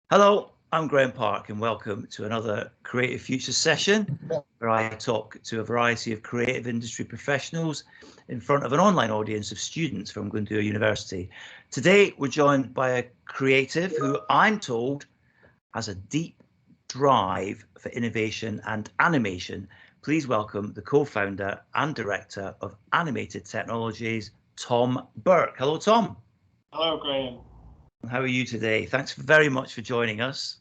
Hello, I'm Graeme Park and welcome to another Creative Futures session where I talk to a variety of creative industry professionals in front of an online audience of students from Glyndwr University. Today we're joined by a creative who I'm told has a deep drive for innovation and animation. Please welcome the co-founder and director of Animated Technologies, Tom Burke. Hello, Tom. Hello, Graeme. How are you today? Thanks very much for joining us.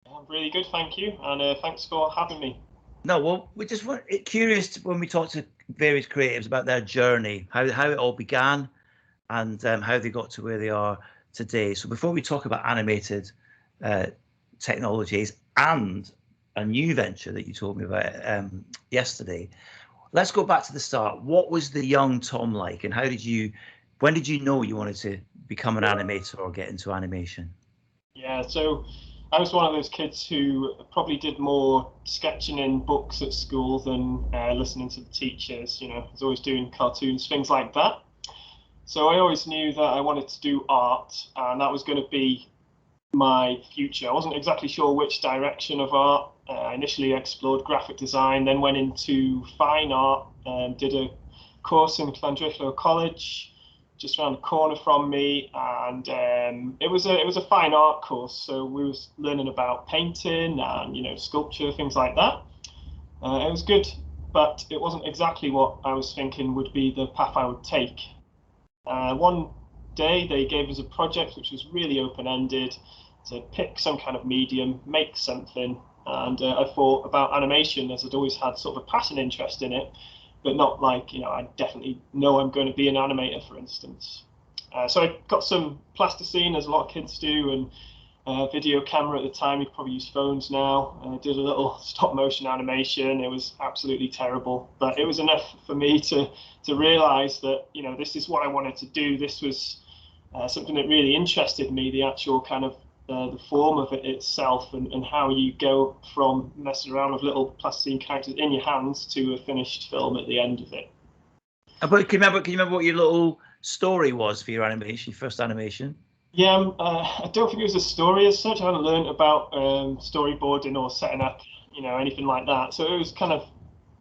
I'm really good, thank you, and thanks for having me. No, well, we just were curious when we talk to various creatives about their journey, how it all began, and how they got to where they are today. So before we talk about animated technologies and a new venture that you told me about yesterday, let's go back to the start. What was the young Tom like, and when did you know you wanted to become an animator or get into animation? Yeah, so I was one of those kids who probably did more sketching in books at school than listening to the teachers. You know, I was always doing cartoons, things like that. So I always knew that I wanted to do art, and that was going to be my future. I wasn't exactly sure which direction of art. I initially explored graphic design, then went into fine art, and did a course in Glyndwr College, just around the corner from me, and it was a fine art course. So we was learning about painting and sculpture, things like that. It was good, but it wasn't exactly what I was thinking would be the path I would take. One day they gave us a project which was really open-ended to pick some kind of medium, make something, and I thought about animation, as I'd always had sort of a passing interest in it, but not like, I definitely know I'm going to be an animator, for instance. So I got some plasticine, as a lot of kids do, and video camera at the time. You probably use phones now. Did a little stop motion animation. It was absolutely terrible, but it was enough for me to realize that, this is what I wanted to do. This was something that really interested me, the actual kind of the form of it itself, and how you go from messing around with little plasticine characters in your hands to a finished film at the end of it. But can you remember what your little story was for your animation, your first animation? Yeah, I don't think it was a story as such. I hadn't learned about storyboarding or setting up, anything like that. So it was kind of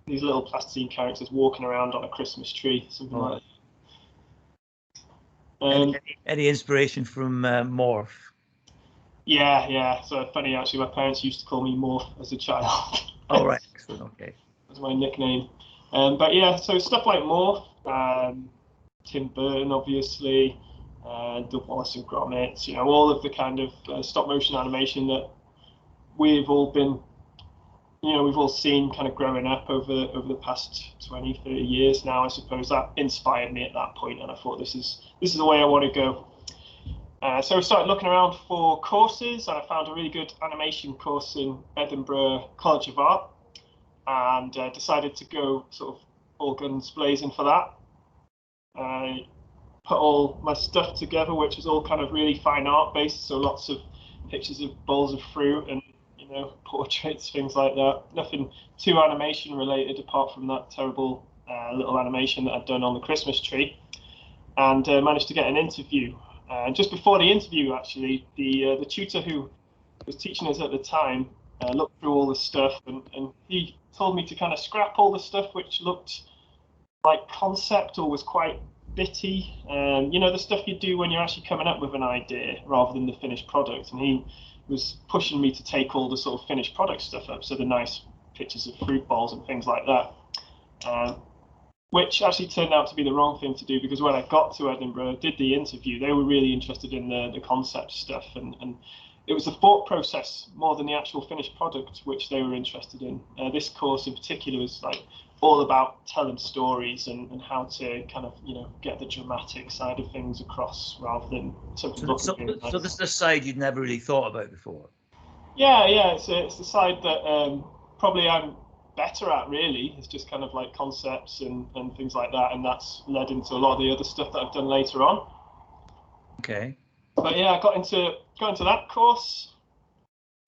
these little plasticine characters walking around on a Christmas tree, something like that. Any inspiration from Morph? Yeah. So funny, actually, my parents used to call me Morph as a child. Oh, right. Excellent. Okay. That's my nickname. But yeah, so stuff like Morph, Tim Burton, obviously, the Wallace and Gromit, all of the kind of stop motion animation that we've all been, we've all seen kind of growing up over the past 20, 30 years now. I suppose that inspired me at that point, and I thought this is the way I want to go. So I started looking around for courses, and I found a really good animation course in Edinburgh College of Art, and decided to go sort of all guns blazing for that. I put all my stuff together, which was all kind of really fine art based, so lots of pictures of bowls of fruit and portraits, things like that. Nothing too animation related apart from that terrible little animation that I'd done on the Christmas tree, and managed to get an interview. Just before the interview, actually, the tutor who was teaching us at the time looked through all the stuff, and he told me to kind of scrap all the stuff which looked like concept or was quite bitty. The stuff you do when you're actually coming up with an idea rather than the finished product. And he was pushing me to take all the sort of finished product stuff up, so the nice pictures of fruit bowls and things like that. Which actually turned out to be the wrong thing to do, because when I got to Edinburgh, did the interview, they were really interested in the concept stuff, and it was the thought process more than the actual finished product which they were interested in. This course in particular was like all about telling stories and how to kind of get the dramatic side of things across rather than something looking really nice. So this is a side you'd never really thought about before. Yeah, it's the side that probably I'm better at, really. It's just kind of like concepts and things like that, and that's led into a lot of the other stuff that I've done later on. Okay. But yeah, I got into that course,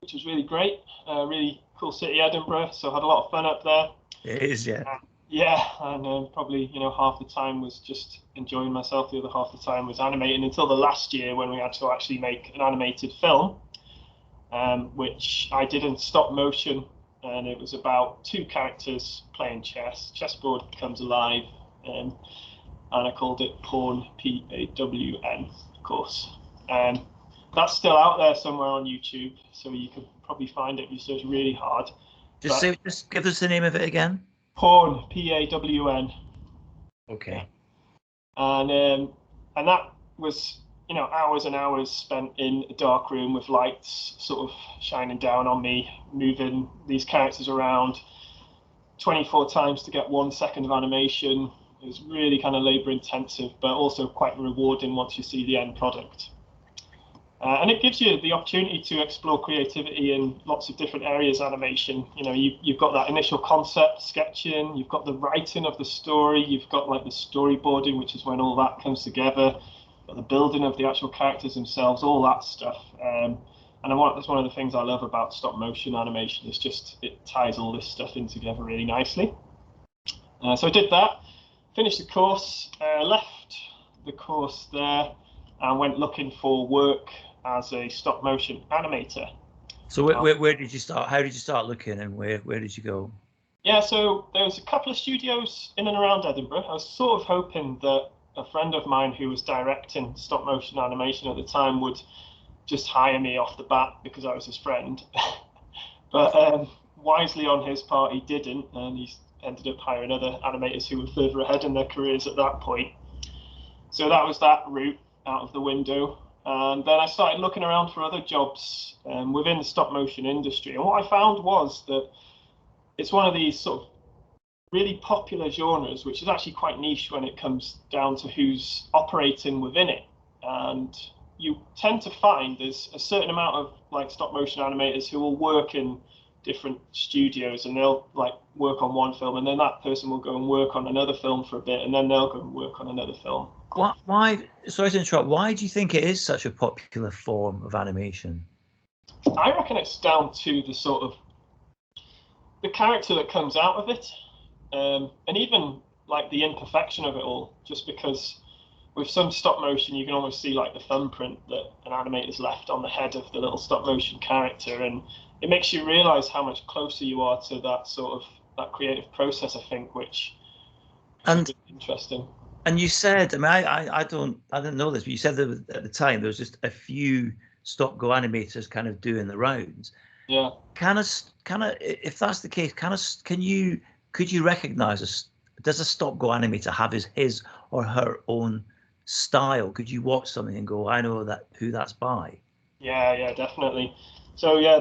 which was really great. Really cool city, Edinburgh, so I had a lot of fun up there. It is, yeah. And probably half the time was just enjoying myself, the other half the time was animating, until the last year when we had to actually make an animated film. which I did in stop motion, and it was about two characters playing chess. Chessboard comes alive, and I called it Pawn, P-A-W-N, of course. That's still out there somewhere on YouTube, so you could probably find it if you search really hard. Just give us the name of it again. Pawn, P-A-W-N. Okay. Yeah. And that was, hours and hours spent in a dark room with lights sort of shining down on me, moving these characters around 24 times to get 1 second of animation. It was really kind of labor intensive, but also quite rewarding once you see the end product. And it gives you the opportunity to explore creativity in lots of different areas of animation. You've got that initial concept sketching, you've got the writing of the story, you've got like the storyboarding, which is when all that comes together, the building of the actual characters themselves, all that stuff. And that's one of the things I love about stop motion animation, is just it ties all this stuff in together really nicely. So I did that, finished the course, left the course there, and went looking for work as a stop motion animator. So where did you start? How did you start looking, and where did you go? Yeah, so there was a couple of studios in and around Edinburgh. I was sort of hoping that a friend of mine who was directing stop motion animation at the time would just hire me off the bat because I was his friend. But wisely on his part, he didn't, and he ended up hiring other animators who were further ahead in their careers at that point. So that was that route out of the window. And then I started looking around for other jobs within the stop motion industry. And what I found was that it's one of these sort of really popular genres, which is actually quite niche when it comes down to who's operating within it. And you tend to find there's a certain amount of like stop motion animators who will work in different studios, and they'll like work on one film, and then that person will go and work on another film for a bit, and then they'll go and work on another film. Why? Sorry to interrupt. Why do you think it is such a popular form of animation? I reckon it's down to the sort of the character that comes out of it, and even like the imperfection of it all. Just because with some stop motion, you can almost see like the thumbprint that an animator's left on the head of the little stop motion character, and it makes you realize how much closer you are to that sort of that creative process, I think, which is interesting. And you said, I mean, I didn't know this, but you said that at the time there was just a few stop go animators kind of doing the rounds. Yeah. If that's the case, could you recognize does a stop go animator have his or her own style? Could you watch something and go, I know who that's by? Yeah, definitely. So yeah,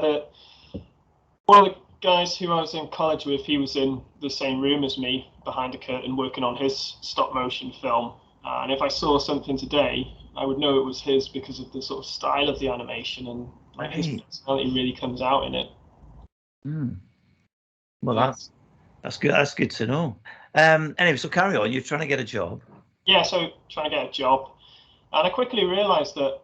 one of the guys who I was in college with, he was in the same room as me behind a curtain working on his stop motion film. And if I saw something today, I would know it was his because of the sort of style of the animation, and like his personality really comes out in it. Well, that's good. That's good to know. Anyway, so carry on. You're trying to get a job. Yeah, so trying to get a job, and I quickly realised that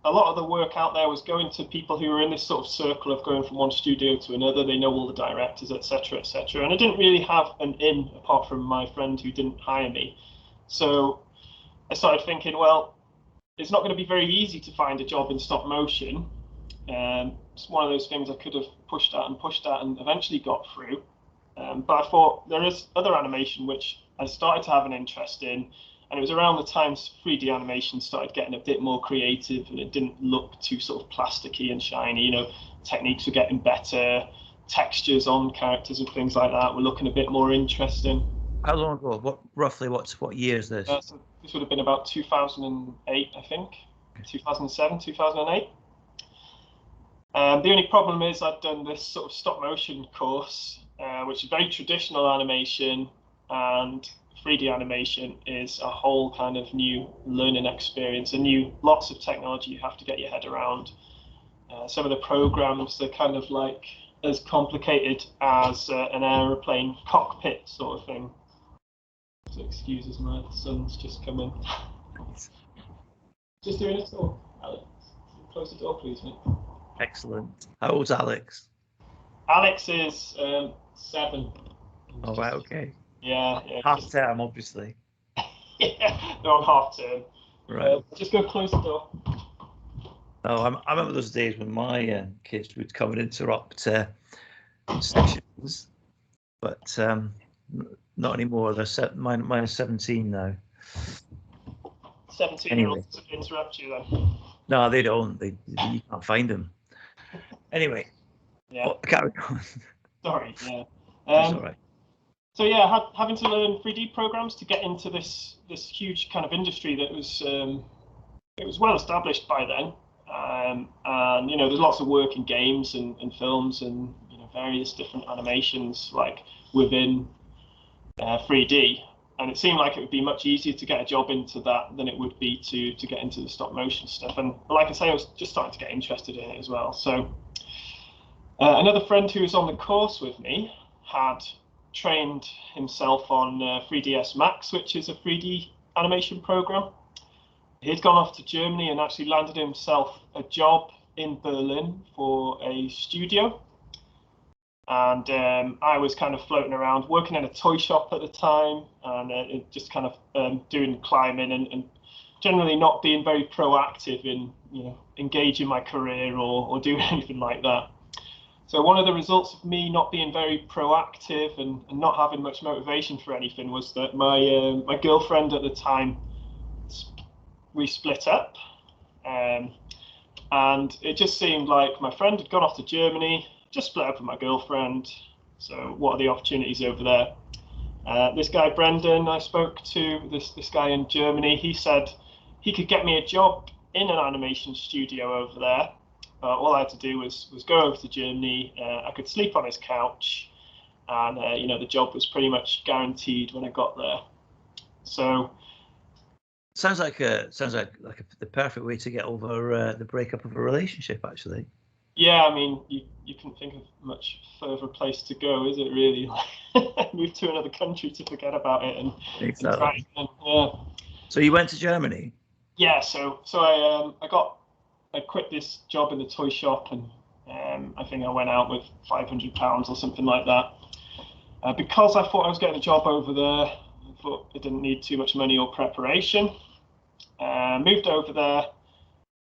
a lot of the work out there was going to people who were in this sort of circle of going from one studio to another. They know all the directors, etc., etc. And I didn't really have an in apart from my friend who didn't hire me. So I started thinking, well, it's not going to be very easy to find a job in stop motion. It's one of those things I could have pushed at and eventually got through. But I thought there is other animation which I started to have an interest in. And it was around the time 3D animation started getting a bit more creative, and it didn't look too sort of plasticky and shiny. Techniques were getting better, textures on characters and things like that were looking a bit more interesting. How long ago? What year is this? So this would have been about 2008, I think, 2007, 2008. The only problem is I'd done this sort of stop motion course, which is very traditional animation, and 3D animation is a whole kind of new learning experience, and lots of technology you have to get your head around. Some of the programs are kind of like as complicated as an aeroplane cockpit sort of thing. So excuses, my son's just come in. Just doing a tour. Alex, close the door, please, mate. Excellent. How old's Alex? Alex is 7. Oh, right, okay. Yeah. Half term, obviously. Yeah, they're on half term. Right. Just go close the door. Oh, I remember those days when my kids would come and interrupt sessions, but not anymore. They're mine is 17 now. 17-year-olds interrupt you then? No, they don't. You can't find them. Anyway, yeah. Carry on. Sorry, yeah. That's all right. So yeah, having to learn 3D programs to get into this huge kind of industry that was it was well established by then, and there's lots of work in games and films and various different animations like within 3D, and it seemed like it would be much easier to get a job into that than it would be to get into the stop motion stuff. And like I say, I was just starting to get interested in it as well. So another friend who was on the course with me had trained himself on 3ds Max, which is a 3D animation program. He'd gone off to Germany and actually landed himself a job in Berlin for a studio. And I was kind of floating around, working in a toy shop at the time, and just kind of doing climbing and generally not being very proactive in engaging my career or doing anything like that. So one of the results of me not being very proactive and not having much motivation for anything was that my girlfriend at the time, we split up, and it just seemed like my friend had gone off to Germany, just split up with my girlfriend. So what are the opportunities over there? This guy Brendan, I spoke to this guy in Germany. He said he could get me a job in an animation studio over there. All I had to do was go over to Germany. I could sleep on his couch, and the job was pretty much guaranteed when I got there. So sounds like the perfect way to get over the breakup of a relationship, actually. Yeah, I mean, you can think of much further place to go, is it really? Move to another country to forget about it and exactly. And, yeah. So you went to Germany? Yeah, so I quit this job in the toy shop, and I think I went out with £500 or something like that. Because I thought I was getting a job over there, I thought it didn't need too much money or preparation. Moved over there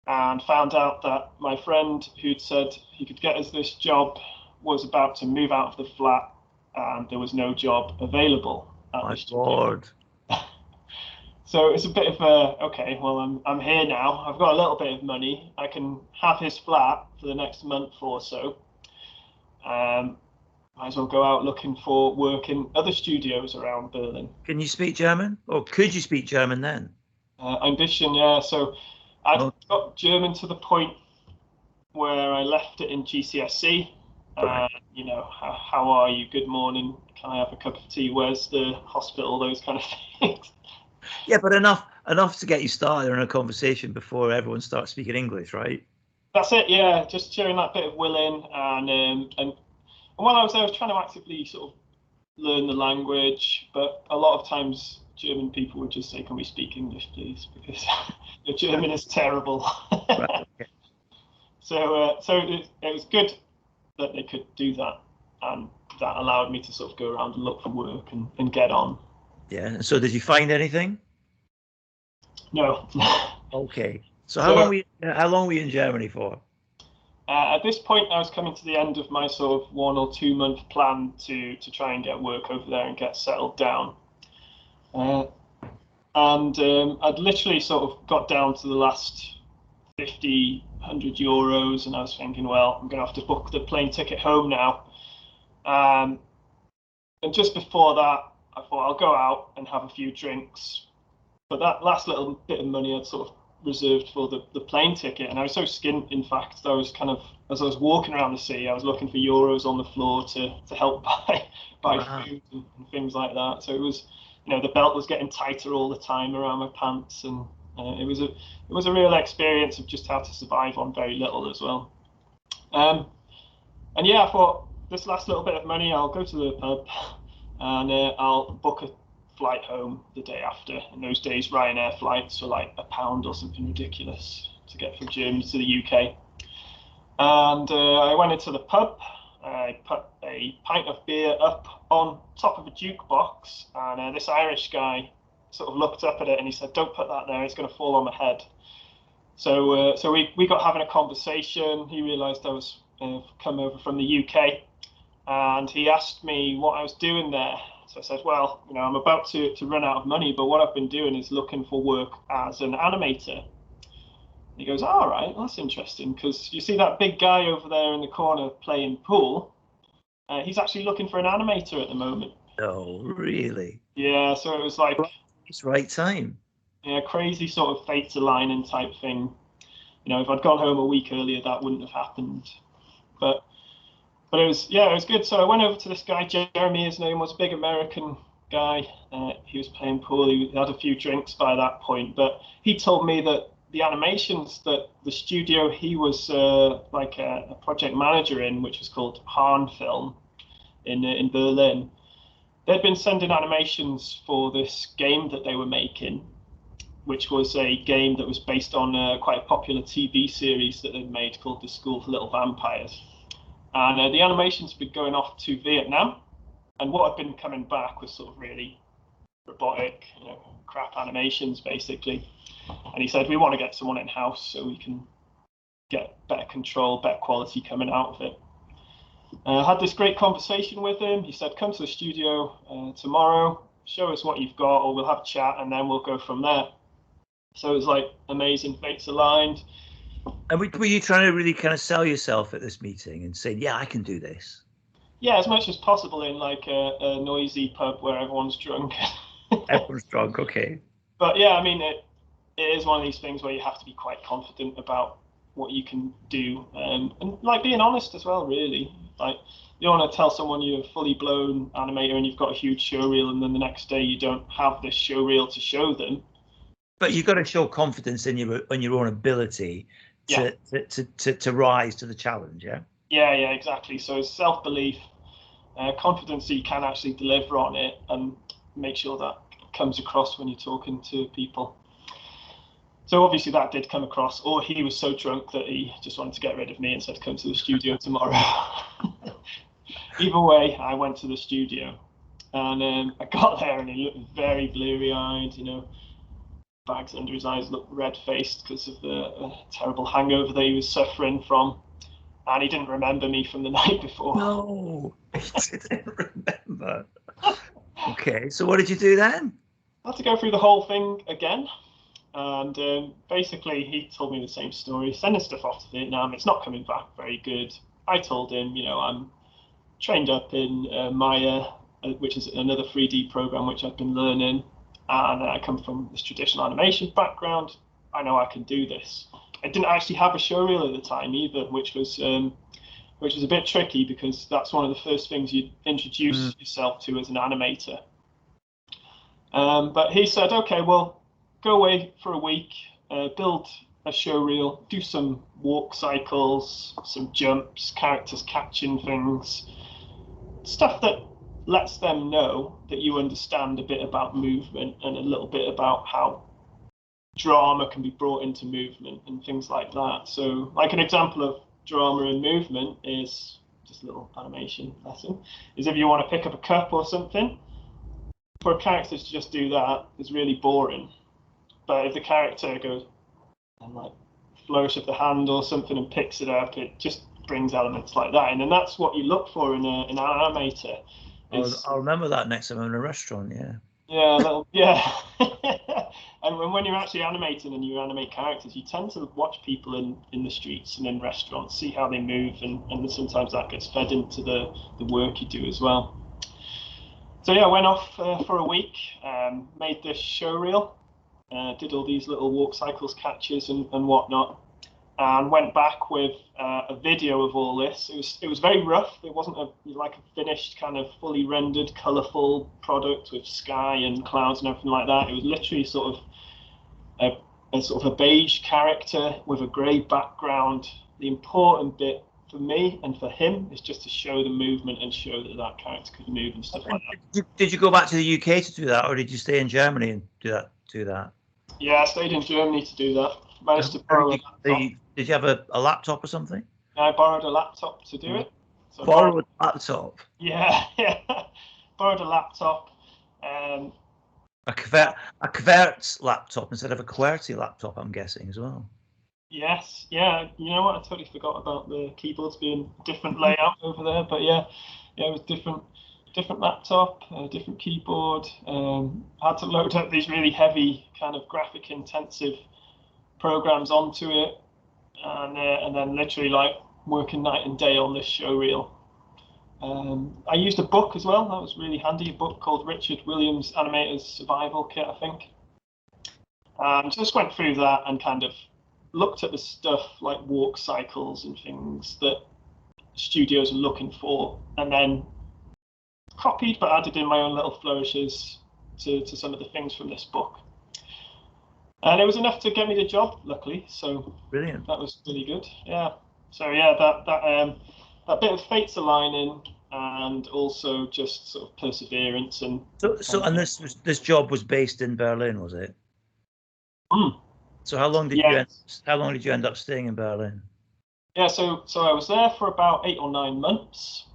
and found out that my friend who'd said he could get us this job was about to move out of the flat, and there was no job available at My this Lord. So it's a bit of a, okay, well, I'm here now. I've got a little bit of money. I can have his flat for the next month or so. Might as well go out looking for work in other studios around Berlin. Can you speak German? Or could you speak German then? Ein bisschen, yeah. So I got German to the point where I left it in GCSE. Right. How are you? Good morning. Can I have a cup of tea? Where's the hospital? Those kind of things. Yeah, but enough to get you started in a conversation before everyone starts speaking English, right? That's it. Yeah, just showing that bit of willing, and while I was there, I was trying to actively sort of learn the language, but a lot of times German people would just say, "Can we speak English, please?" Because your German is terrible. Right, okay. So it was good that they could do that, and that allowed me to sort of go around and look for work and get on. Yeah. So did you find anything? No. Okay. So how long were you in Germany for? At this point, I was coming to the end of my sort of 1 or 2 month plan to try and get work over there and get settled down. I'd literally sort of got down to the last 50, 100 euros, and I was thinking, well, I'm going to have to book the plane ticket home now. And just before that, I thought I'll go out and have a few drinks. But that last little bit of money I'd sort of reserved for the plane ticket, and I was so skint, in fact, that I was kind of, as I was walking around the city, I was looking for euros on the floor to help buy food and things like that. So it was, the belt was getting tighter all the time around my pants, and it was a real experience of just how to survive on very little as well. And yeah, I thought, this last little bit of money, I'll go to the pub and I'll book a flight home the day after. In those days, Ryanair flights were like £1 or something ridiculous to get from Germany to the UK. And I went into the pub. I put a pint of beer up on top of a jukebox, and this Irish guy sort of looked up at it and he said, "Don't put that there, it's going to fall on my head." So we got having a conversation. He realised I was come over from the UK, and he asked me what I was doing there. So I said, well, I'm about to run out of money, but what I've been doing is looking for work as an animator. He goes, all right, that's interesting, because you see that big guy over there in the corner playing pool? He's actually looking for an animator at the moment. Oh, really? Yeah, so it was like... It's right time. Yeah, crazy sort of fates aligning type thing. If I'd gone home a week earlier, that wouldn't have happened. But it was good. So I went over to this guy, Jeremy, his name was, a big American guy. He was playing pool. He had a few drinks by that point, but he told me that the animations that the studio he was like a project manager in, which was called Hahn Film in Berlin, they'd been sending animations for this game that they were making, which was a game that was based on quite a popular TV series that they'd made called The School for Little Vampires. And the animations had been going off to Vietnam, and what had been coming back was sort of really robotic, crap animations, basically. And he said, we want to get someone in-house so we can get better control, better quality coming out of it. I had this great conversation with him. He said, come to the studio tomorrow, show us what you've got, or we'll have a chat, and then we'll go from there. So it was like amazing, fates aligned. And were you trying to really kind of sell yourself at this meeting and saying, yeah, I can do this? Yeah, as much as possible in like a noisy pub where everyone's drunk. Everyone's drunk, okay. But yeah, I mean, it is one of these things where you have to be quite confident about what you can do, and like being honest as well, really. Like, you don't want to tell someone you're a fully blown animator and you've got a huge show reel, and then the next day you don't have this show reel to show them. But you've got to show confidence in your own ability to rise to the challenge, yeah? Yeah, exactly. So it's self-belief, confidence that you can actually deliver on it, and make sure that comes across when you're talking to people. So obviously that did come across, or he was so drunk that he just wanted to get rid of me and said, come to the studio tomorrow. Either way, I went to the studio, and I got there and he looked very bleary-eyed, bags under his eyes, looked red-faced because of the terrible hangover that he was suffering from. And he didn't remember me from the night before. No, he didn't remember. Okay, so what did you do then? I had to go through the whole thing again. And basically, he told me the same story, sending stuff off to Vietnam. It's not coming back very good. I told him, I'm trained up in Maya, which is another 3D program which I've been learning. And I come from this traditional animation background. I know I can do this. I didn't actually have a showreel at the time either, which was a bit tricky because that's one of the first things you introduce yourself to as an animator. But he said, okay, well, go away for a week, build a showreel, do some walk cycles, some jumps, characters catching things, stuff that lets them know that you understand a bit about movement and a little bit about how drama can be brought into movement and things like that. So like an example of drama and movement is just a little animation lesson, is if you want to pick up a cup or something, for a character to just do that is really boring. But if the character goes and like flourish of the hand or something and picks it up, it just brings elements like that in, and that's what you look for in an animator. I'll remember that next time I'm in a restaurant. Yeah. And when you're actually animating and you animate characters, you tend to watch people in the streets and in restaurants, see how they move, and sometimes that gets fed into the work you do as well. So yeah, I went off for a week, made this show reel, did all these little walk cycles, catches and whatnot, and went back with a video of all this. It was very rough. It wasn't like a finished kind of fully rendered, colourful product with sky and clouds and everything like that. It was literally sort of a beige character with a grey background. The important bit for me and for him is just to show the movement and show that character could move and stuff like that. Did you go back to the UK to do that, or did you stay in Germany and do that? Yeah, I stayed in Germany to do that. Managed to borrow a laptop. Did you have a laptop or something? I borrowed a laptop to do it. So borrowed a laptop? Yeah. Borrowed a laptop. A QWERTY laptop instead of a QWERTY laptop, I'm guessing, as well. Yes, yeah. You know what? I totally forgot about the keyboards being different layout over there. But yeah, it was different laptop, different keyboard. I had to load up these really heavy kind of graphic intensive programs onto it, and then literally like working night and day on this show reel. I used a book as well. That was really handy. A book called Richard Williams' Animator's Survival Kit, I think. Just went through that and kind of looked at the stuff like walk cycles and things that studios are looking for, and then copied but added in my own little flourishes to some of the things from this book. And it was enough to get me the job, luckily. So brilliant. That was really good. Yeah. So yeah, that bit of fate's aligning, and also just sort of perseverance and. And this job was based in Berlin, was it? So how long did you end up staying in Berlin? Yeah, so I was there for about 8 or 9 months,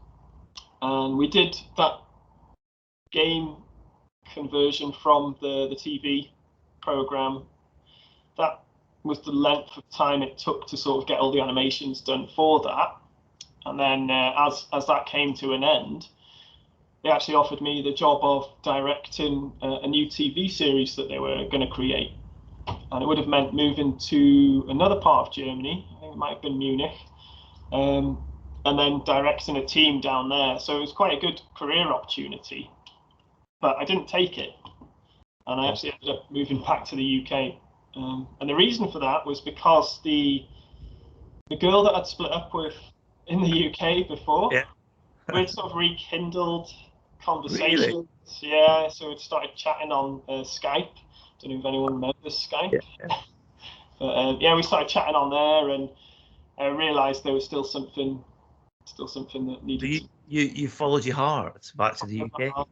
and we did that game conversion from the TV program. That was the length of time it took to sort of get all the animations done for that. And then as that came to an end, they actually offered me the job of directing a new TV series that they were going to create. And it would have meant moving to another part of Germany, I think it might have been Munich, and then directing a team down there. So it was quite a good career opportunity, but I didn't take it. And I actually ended up moving back to the UK. And the reason for that was because the girl that I'd split up with in the UK before, we'd sort of rekindled conversations. Really? Yeah, so we'd started chatting on Skype. Don't know if anyone remembers Skype. Yeah. But we started chatting on there, and I realised there was still something that needed. So you followed your heart back to the UK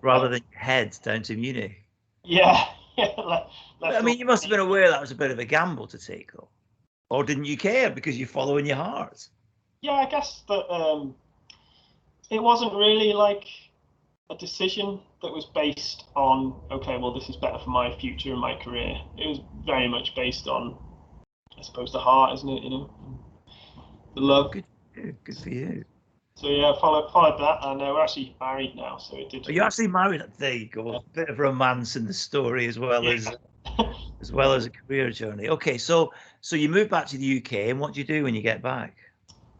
rather than your head down to Munich. Yeah. I mean, you must have been aware that was a bit of a gamble to take, though, or didn't you care because you're following your heart? Yeah, I guess that it wasn't really like a decision that was based on, okay, well, this is better for my future and my career. It was very much based on, I suppose, the heart, isn't it? You know, the love. Good for you. So yeah, followed that, and we're actually married now. So it did. Are you actually married? There you go. Yeah. A bit of romance in the story as well as a career journey. Okay, so you moved back to the UK, and what do you do when you get back?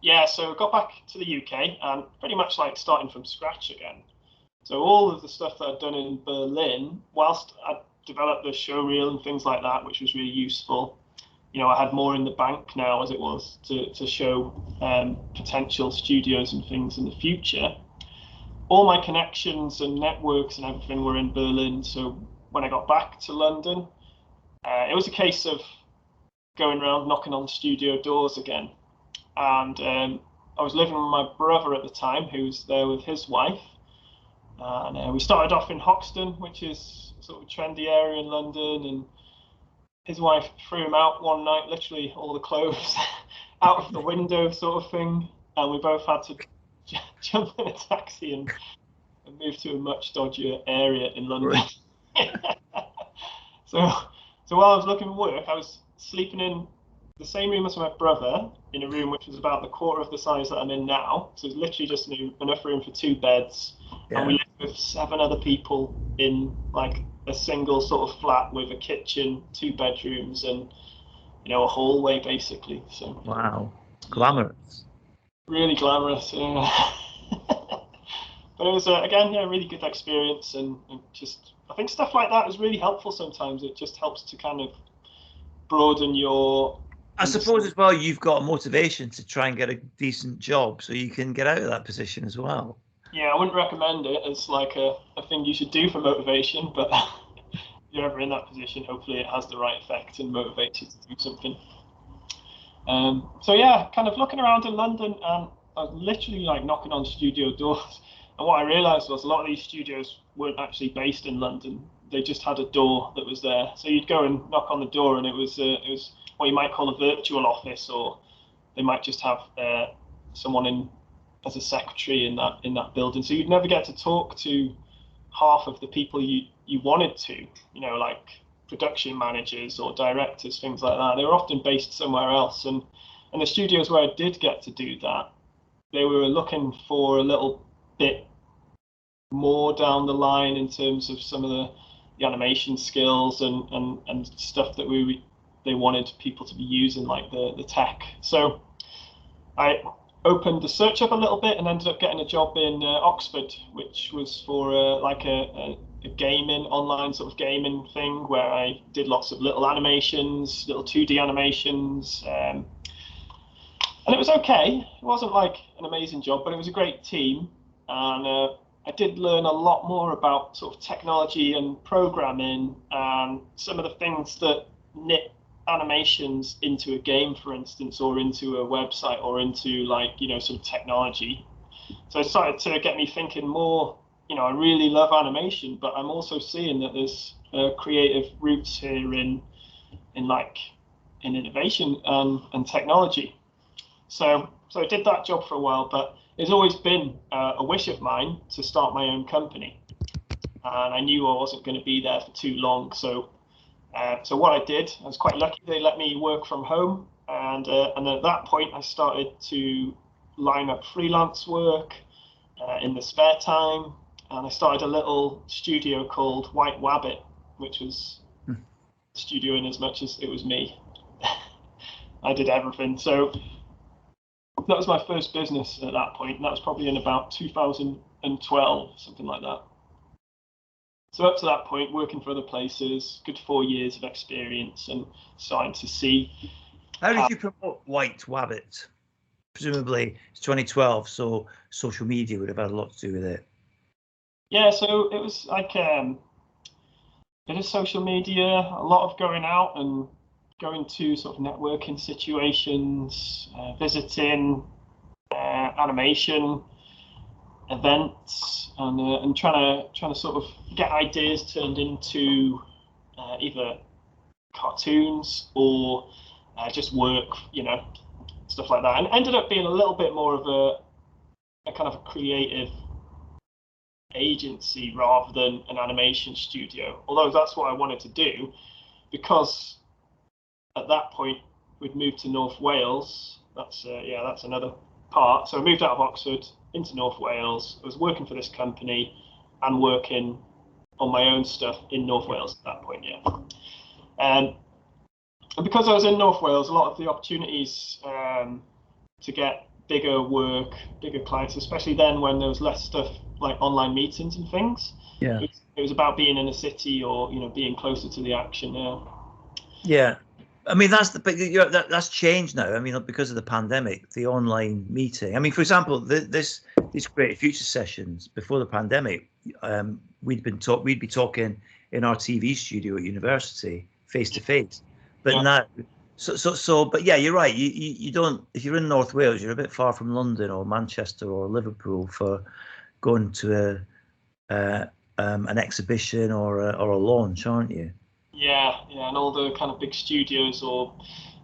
Yeah, so I got back to the UK and pretty much like starting from scratch again. So all of the stuff that I'd done in Berlin, whilst I developed the show reel and things like that, which was really useful, you know, I had more in the bank now as it was to show potential studios and things in the future. All my connections and networks and everything were in Berlin. So when I got back to London, it was a case of going around knocking on studio doors again. And I was living with my brother at the time, who was there with his wife. And we started off in Hoxton, which is sort of a trendy area in London. And his wife threw him out one night, literally all the clothes out of the window sort of thing. And we both had to jump in a taxi and move to a much dodgier area in London. So while I was looking for work, I was sleeping in the same room as my brother, in a room which was about the quarter of the size that I'm in now. So it's literally just enough room for 2 beds. Yeah. And we lived with 7 other people in like a single sort of flat with a kitchen, 2 bedrooms, and a hallway basically. So wow, glamorous. Really glamorous, yeah. But it was again, a really good experience, and just I think stuff like that is really helpful sometimes. It just helps to kind of broaden your. I suppose as well, you've got a motivation to try and get a decent job so you can get out of that position as well. Yeah, I wouldn't recommend it as like a thing you should do for motivation, but if you're ever in that position, hopefully it has the right effect and motivates you to do something. So yeah, kind of looking around in London, and I was literally like knocking on studio doors. And what I realised was a lot of these studios weren't actually based in London. They just had a door that was there. So you'd go and knock on the door, and it was what you might call a virtual office, or they might just have someone in as a secretary in that building. So you'd never get to talk to half of the people you wanted to. Like production managers or directors, things like that. They were often based somewhere else, and the studios where I did get to do that, they were looking for a little bit more down the line in terms of some of the animation skills and stuff that they wanted people to be using, like the tech. So I opened the search up a little bit and ended up getting a job in Oxford, which was for like a gaming, online sort of gaming thing, where I did lots of little animations, little 2D animations, and it was okay. It wasn't like an amazing job, but it was a great team, and I did learn a lot more about sort of technology and programming and some of the things that knit animations into a game, for instance, or into a website, or into, like, you know, sort of technology. So it started to get me thinking more. You know, I really love animation, but I'm also seeing that there's creative roots here in innovation and technology. So I did that job for a while, but it's always been a wish of mine to start my own company, and I knew I wasn't going to be there for too long. So what I did, I was quite lucky. They let me work from home, and at that point, I started to line up freelance work in the spare time, and I started a little studio called White Wabbit, which was a studio in as much as it was me. I did everything. So that was my first business at that point, and that was probably in about 2012, something like that. So up to that point, working for other places, good 4 years of experience, and starting to see. How did you promote White Wabbit? Presumably it's 2012, so social media would have had a lot to do with it. Yeah, so it was like a bit of social media, a lot of going out and going to sort of networking situations, visiting animation events, and trying to sort of get ideas turned into either cartoons or just work, you know, stuff like that. And ended up being a little bit more of a kind of a creative agency rather than an animation studio, although that's what I wanted to do, because at that point we'd moved to North Wales. That's another part. So I moved out of Oxford into North Wales. I was working for this company and working on my own stuff in North Wales at that point, yeah. And because I was in North Wales, a lot of the opportunities to get bigger work, bigger clients, especially then when there was less stuff like online meetings and things. Yeah. It was about being in a city, or, you know, being closer to the action. Yeah. I mean, that's changed now. I mean, because of the pandemic, the online meeting. I mean, for example, these Creative Futures sessions before the pandemic, we'd be talking in our TV studio at university, face to face. But now, but yeah, you're right. You don't. If you're in North Wales, you're a bit far from London or Manchester or Liverpool for going to an exhibition or a launch, aren't you? Yeah, and all the kind of big studios or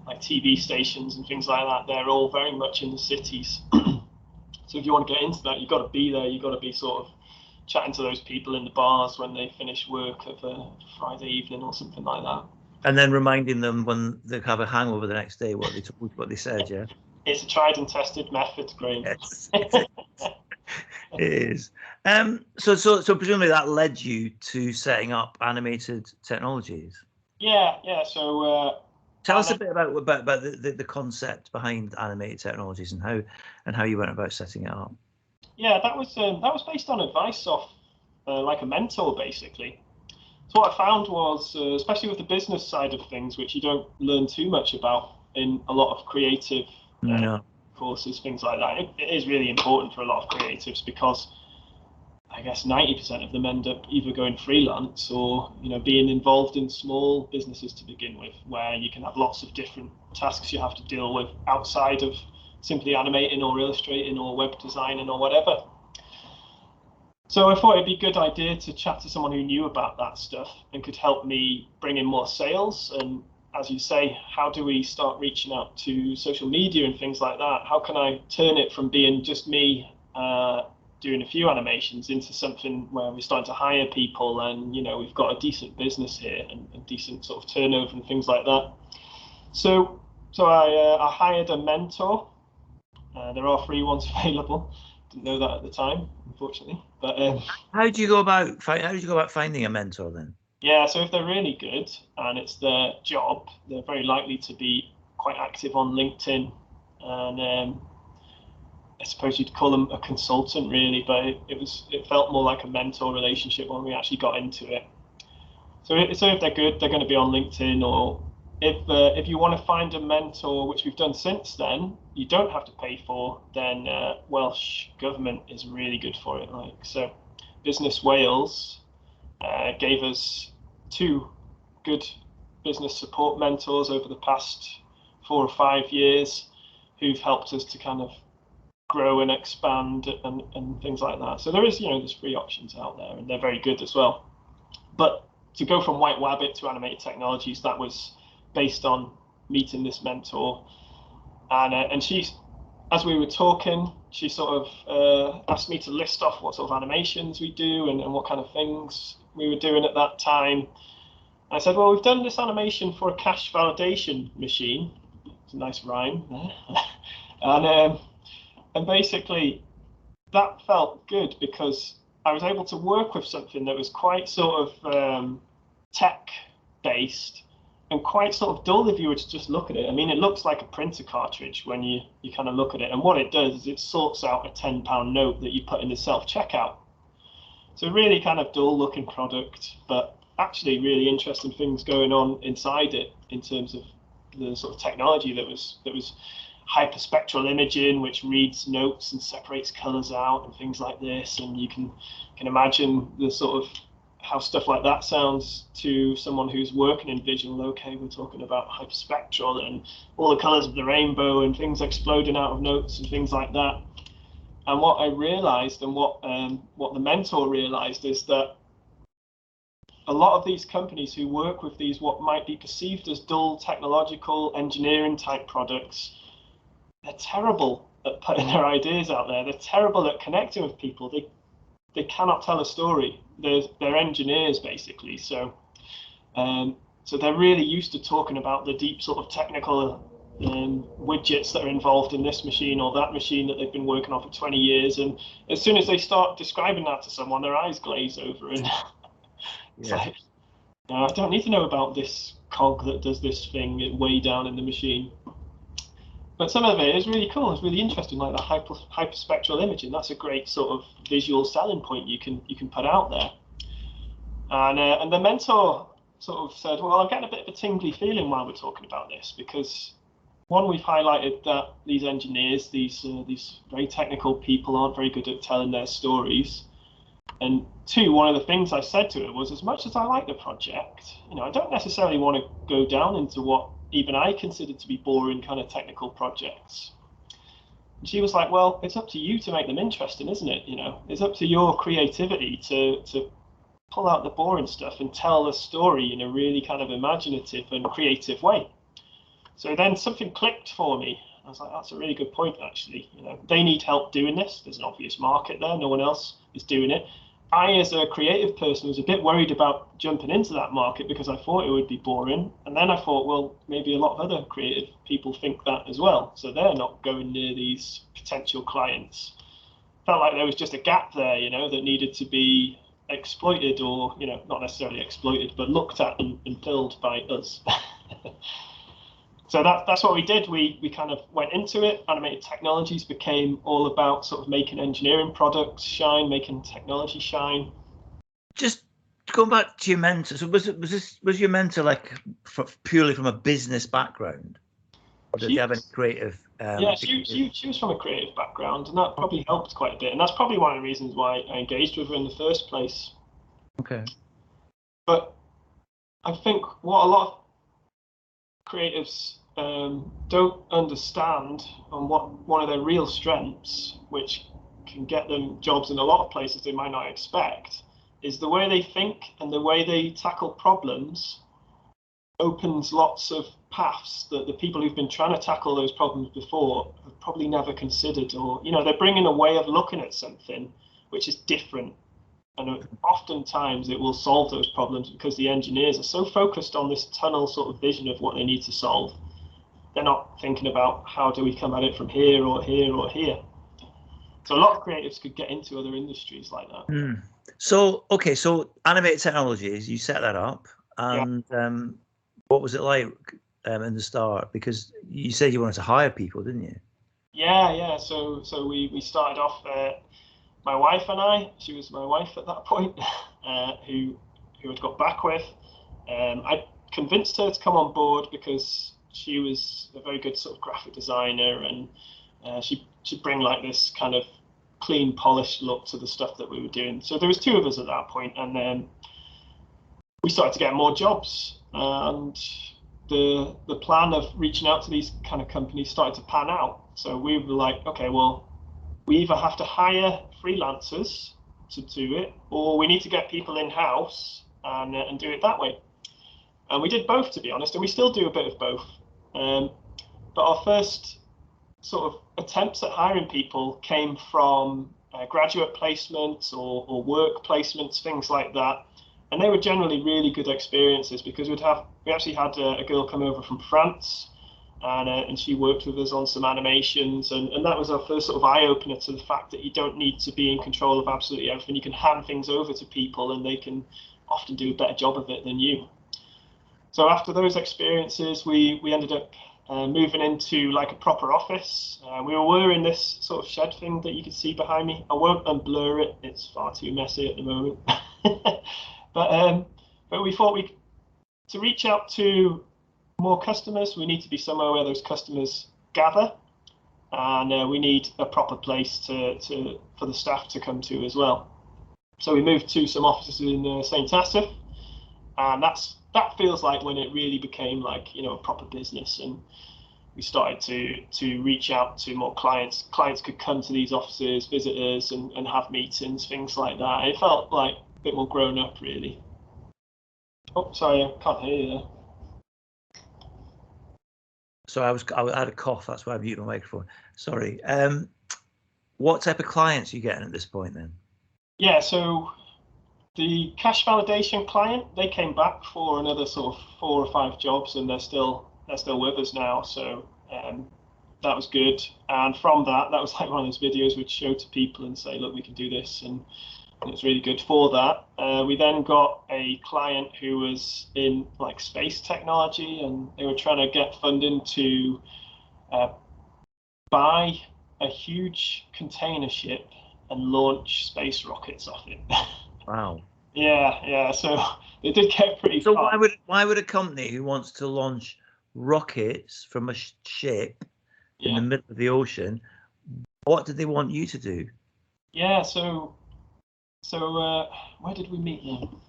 like TV stations and things like that, they're all very much in the cities. So if you want to get into that, you've got to be there. You've got to be sort of chatting to those people in the bars when they finish work of a Friday evening or something like that. And then reminding them when they have a hangover the next day what they said, yeah? It's a tried and tested method, Graeme. Yes, it is. So presumably that led you to setting up Animated Technologies. Yeah. So tell us a bit about the concept behind Animated Technologies and how you went about setting it up. Yeah, that was based on advice off like a mentor, basically. So what I found was, especially with the business side of things, which you don't learn too much about in a lot of creative courses, things like that. It is really important for a lot of creatives, because I guess 90% of them end up either going freelance or, you know, being involved in small businesses to begin with, where you can have lots of different tasks you have to deal with outside of simply animating or illustrating or web designing or whatever. So I thought it'd be a good idea to chat to someone who knew about that stuff and could help me bring in more sales. And as you say, how do we start reaching out to social media and things like that? How can I turn it from being just me doing a few animations into something where we're starting to hire people, and we've got a decent business here and decent sort of turnover and things like that. So I hired a mentor. There are free ones available. Didn't know that at the time, unfortunately. But how did you go about finding a mentor then? Yeah, so if they're really good and it's their job, they're very likely to be quite active on LinkedIn, and I suppose you'd call them a consultant really, but it felt more like a mentor relationship when we actually got into it. So if they're good, they're going to be on LinkedIn, or if you want to find a mentor, which we've done since then, you don't have to pay for, then Welsh Government is really good for it. So Business Wales gave us 2 good business support mentors over the past 4 or 5 years who've helped us to kind of grow and expand and things like that. So there's free options out there, and they're very good as well. But to go from White Wabbit to Animated Technologies, that was based on meeting this mentor, and she's, as we were talking, she sort of asked me to list off what sort of animations we do and what kind of things we were doing at that time. And I said, well, we've done this animation for a cash validation machine. It's a nice rhyme there. And basically that felt good because I was able to work with something that was quite sort of tech based and quite sort of dull if you were to just look at it. I mean, it looks like a printer cartridge when you kind of look at it, and what it does is it sorts out a £10 note that you put in the self-checkout. So really kind of dull looking product, but actually really interesting things going on inside it in terms of the sort of technology that was hyperspectral imaging, which reads notes and separates colors out and things like this. And you can imagine the sort of how stuff like that sounds to someone who's working in visual. Okay, we're talking about hyperspectral and all the colors of the rainbow and things exploding out of notes and things like that. And what I realized, and what the mentor realized, is that a lot of these companies who work with these what might be perceived as dull technological engineering type products, they're terrible at putting their ideas out there. They're terrible at connecting with people. They cannot tell a story. They're engineers basically. So they're really used to talking about the deep sort of technical widgets that are involved in this machine or that machine that they've been working on for 20 years. And as soon as they start describing that to someone, their eyes glaze over, and it's like, no, I don't need to know about this cog that does this thing way down in the machine. But some of it is really cool. It's really interesting, like the hyperspectral imaging. That's a great sort of visual selling point you can put out there. And the mentor sort of said, well, I'm getting a bit of a tingly feeling while we're talking about this, because one, we've highlighted that these engineers, these very technical people, aren't very good at telling their stories. And 2, one of the things I said to her was, as much as I like the project, I don't necessarily want to go down into what even I considered to be boring kind of technical projects. And she was like, well, it's up to you to make them interesting, isn't it? It's up to your creativity to pull out the boring stuff and tell the story in a really kind of imaginative and creative way. So then something clicked for me. I was like, that's a really good point, actually. They need help doing this. There's an obvious market there. No one else is doing it. I, as a creative person, was a bit worried about jumping into that market because I thought it would be boring. And then I thought, well, maybe a lot of other creative people think that as well. So they're not going near these potential clients. Felt like there was just a gap there, that needed to be exploited, or, not necessarily exploited, but looked at and filled by us. So that's what we did. We kind of went into it. Animated Technologies became all about sort of making engineering products shine, making technology shine. Just going back to your mentor, so was your mentor like purely from a business background, or did you have any creative? Yeah, she was from a creative background, and that probably helped quite a bit. And that's probably one of the reasons why I engaged with her in the first place. Okay. But I think what a lot of creatives don't understand, and what one of their real strengths, which can get them jobs in a lot of places they might not expect, is the way they think and the way they tackle problems opens lots of paths that the people who've been trying to tackle those problems before have probably never considered. Or they're bringing a way of looking at something which is different. And oftentimes it will solve those problems because the engineers are so focused on this tunnel sort of vision of what they need to solve. They're not thinking about how do we come at it from here or here or here. So a lot of creatives could get into other industries like that. So, okay, so Animated Technologies, you set that up, and what was it like in the start? Because you said you wanted to hire people, didn't you? Yeah. So we started off, my wife and I, she was my wife at that point, who I'd got back with. I convinced her to come on board because she was a very good sort of graphic designer, and she'd bring like this kind of clean, polished look to the stuff that we were doing. So there was two of us at that point, and then we started to get more jobs, and the plan of reaching out to these kind of companies started to pan out. So we were like, okay, well, we either have to hire freelancers to do it, or we need to get people in-house and do it that way. And we did both, to be honest, and we still do a bit of both. But our first sort of attempts at hiring people came from graduate placements or work placements, things like that. And they were generally really good experiences because we actually had a girl come over from France, and she worked with us on some animations, and that was our first sort of eye-opener to the fact that you don't need to be in control of absolutely everything. You can hand things over to people and they can often do a better job of it than you. So after those experiences, we ended up moving into like a proper office. We were in this sort of shed thing that you can see behind me. I won't unblur it, it's far too messy at the moment. But we thought to reach out to more customers, we need to be somewhere where those customers gather, and we need a proper place for the staff to come to as well. So we moved to some offices in St. Asaph, and that feels like when it really became like, you know, a proper business, and we started to reach out to more clients. Clients could come to these offices, visit us, and have meetings, things like that. It felt like a bit more grown up, really. Oh, sorry, I can't hear you there. So I had a cough. That's why I muted my microphone. Sorry. What type of clients are you getting at this point then? Yeah, so the cash validation client, they came back for another sort of 4 or 5 jobs, and they're still with us now. So that was good. And from that was like one of those videos we'd show to people and say, look, we can do this, and it's really good for that. We then got a client who was in like space technology, and they were trying to get funding to buy a huge container ship and launch space rockets off it. Wow. Yeah. So they did get pretty far. So why would a company who wants to launch rockets from a ship in the middle of the ocean, what did they want you to do? Yeah, so where did we meet them?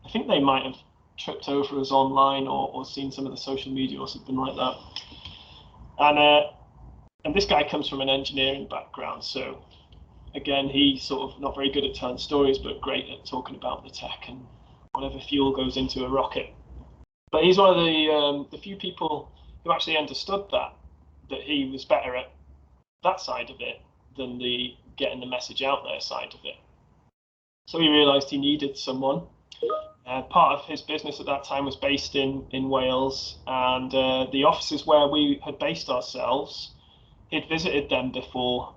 I think they might have tripped over us online or seen some of the social media or something like that. And this guy comes from an engineering background, so again, he's sort of not very good at telling stories, but great at talking about the tech and whatever fuel goes into a rocket. But he's one of the few people who actually understood that he was better at that side of it than the getting the message out there side of it. So he realised he needed someone. Part of his business at that time was based in Wales, and the offices where we had based ourselves, he'd visited them before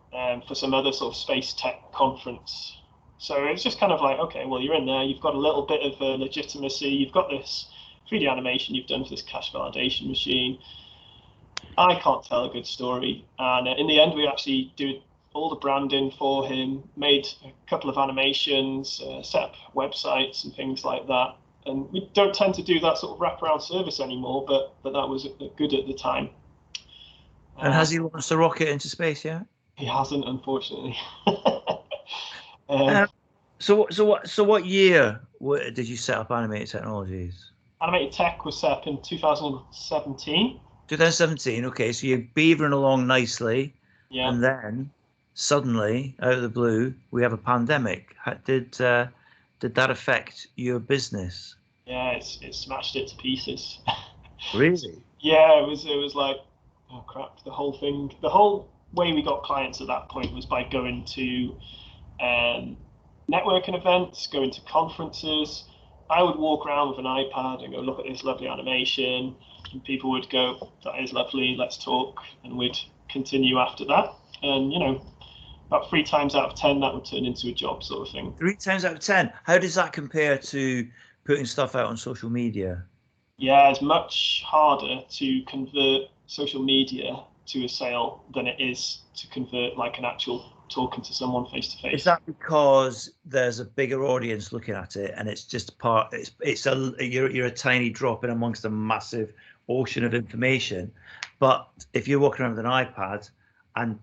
for some other sort of space tech conference. So it's just kind of like, okay, well, you're in there, you've got a little bit of legitimacy, you've got this 3D animation you've done for this cash validation machine. I can't tell a good story. And in the end, we actually did all the branding for him, made a couple of animations, set up websites and things like that. And we don't tend to do that sort of wraparound service anymore, but that was good at the time. And has he launched a rocket into space yet? He hasn't, unfortunately. So what year did you set up Animated Technologies? Animated Tech was set up in 2017. 2017, okay, so you're beavering along nicely, yeah. And then suddenly, out of the blue, we have a pandemic. Did that affect your business? Yeah, it smashed it to pieces. Really? Yeah, it was like, oh crap! The whole way we got clients at that point was by going to networking events, going to conferences. I would walk around with an iPad and go, look at this lovely animation, and people would go, that is lovely, let's talk, and we'd continue after that. And about 3 times out of 10 that would turn into a job, sort of thing. 3 times out of 10. How does that compare to putting stuff out on social media? Yeah, it's much harder to convert social media to a sale than it is to convert like an actual talking to someone face to face. Is that because there's a bigger audience looking at it, and it's just you're a tiny drop in amongst a massive ocean of information? But if you're walking around with an iPad and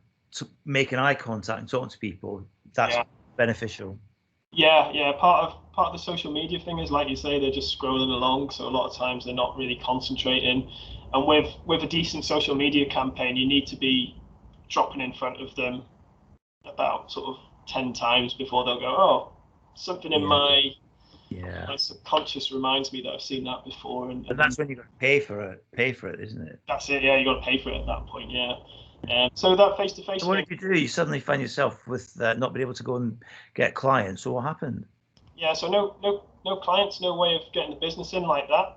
making eye contact and talking to people, that's beneficial. Yeah. Part of the social media thing is, like you say, they're just scrolling along, so a lot of times they're not really concentrating. And with a decent social media campaign, you need to be dropping in front of them about sort of 10 times before they'll go, oh, something in my subconscious reminds me that I've seen that before. And that's when you got to pay for it, isn't it? That's it. Yeah, you got to pay for it at that point. Yeah. So that face-to-face. So what did you do? You suddenly find yourself with not being able to go and get clients. So what happened? Yeah. So no clients, no way of getting the business in like that.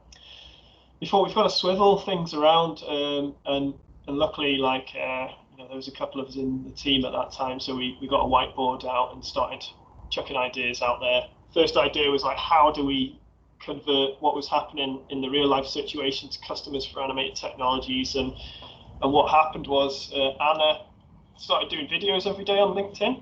Before, we've got to swivel things around, and luckily, there was a couple of us in the team at that time, so we got a whiteboard out and started chucking ideas out there. First idea was like, how do we convert what was happening in the real life situation to customers for animated technologies? And what happened was Anna started doing videos every day on LinkedIn.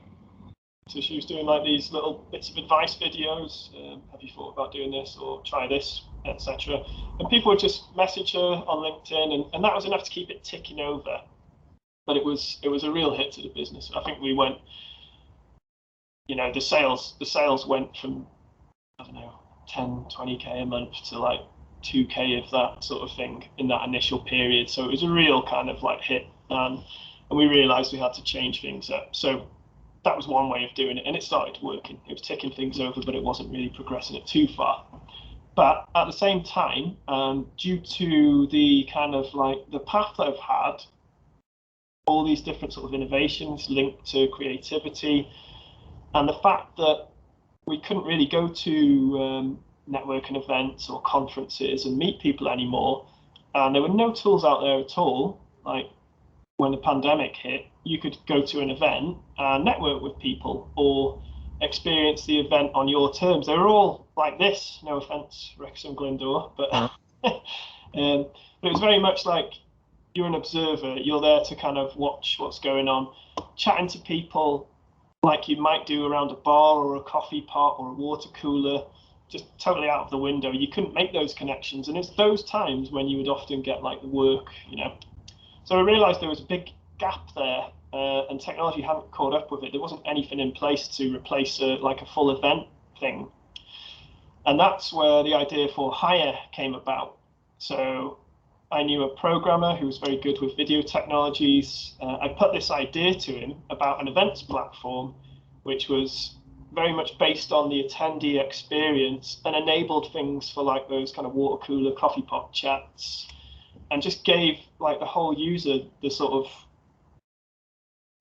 So she was doing like these little bits of advice videos. Have you thought about doing this, or try this, etc. And people would just message her on LinkedIn, and that was enough to keep it ticking over. But it was a real hit to the business. I think we went, the sales went from, I don't know, 10, 20k a month to like 2k of that sort of thing in that initial period. So it was a real kind of like hit, and we realized we had to change things up. So that was one way of doing it, and it started working. It was ticking things over, but it wasn't really progressing it too far. But at the same time, due to the kind of like the path that I've had, all these different sort of innovations linked to creativity, and the fact that we couldn't really go to networking events or conferences and meet people anymore, and there were no tools out there at all. Like when the pandemic hit, you could go to an event and network with people or experience the event on your terms. They were all like this, no offense, Wrexham Glyndwr, but it was very much like you're an observer. You're there to kind of watch what's going on, chatting to people like you might do around a bar or a coffee pot or a water cooler, just totally out of the window. You couldn't make those connections, and it's those times when you would often get like the work, So I realized there was a big gap there, and technology hadn't caught up with it. There wasn't anything in place to replace a full event thing. And that's where the idea for Hire came about. So I knew a programmer who was very good with video technologies. I put this idea to him about an events platform, which was very much based on the attendee experience and enabled things for like those kind of water cooler, coffee pot chats, and just gave like the whole user the sort of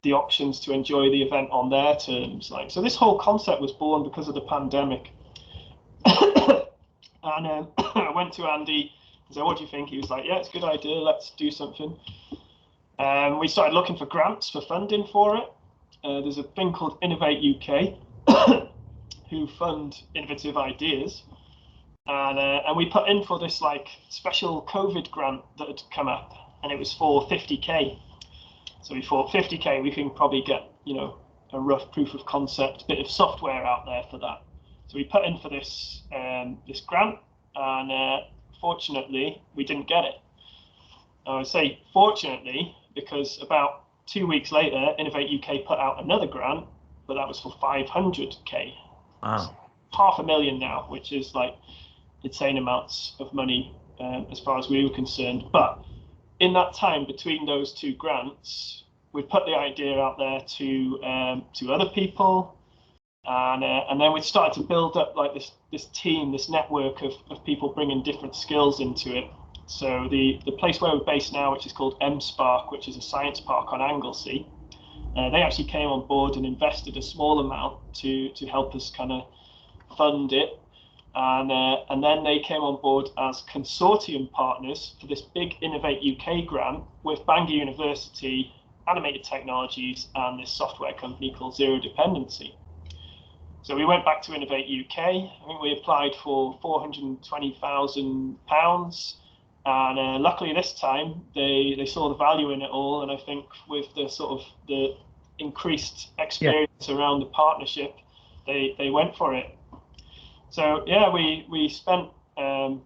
the options to enjoy the event on their terms. So this whole concept was born because of the pandemic. And I went to Andy and said, what do you think? He was like, yeah, it's a good idea, let's do something. We started looking for grants for funding for it. There's a thing called Innovate UK who fund innovative ideas. And we put in for this like special COVID grant that had come up, and it was for 50k. So we thought 50k, we can probably get, a rough proof of concept, bit of software out there for that. So we put in for this this grant, and fortunately, we didn't get it. I would say fortunately, because about 2 weeks later, Innovate UK put out another grant, but that was for 500k. Wow. $500,000 now, which is like insane amounts of money as far as we were concerned. But in that time between those two grants, we put the idea out there to other people, and then we started to build up like this team, this network of people bringing different skills into it. So the place where we're based now, which is called M Spark, which is a science park on Anglesey, They actually came on board and invested a small amount to help us kind of fund it. And then they came on board as consortium partners for this big Innovate UK grant with Bangor University, Animated Technologies, and this software company called Zero Dependency. So we went back to Innovate UK. I think we applied for £420,000. And luckily this time they saw the value in it all. And I think with the sort of the increased experience around the partnership, they went for it. So yeah, we spent 9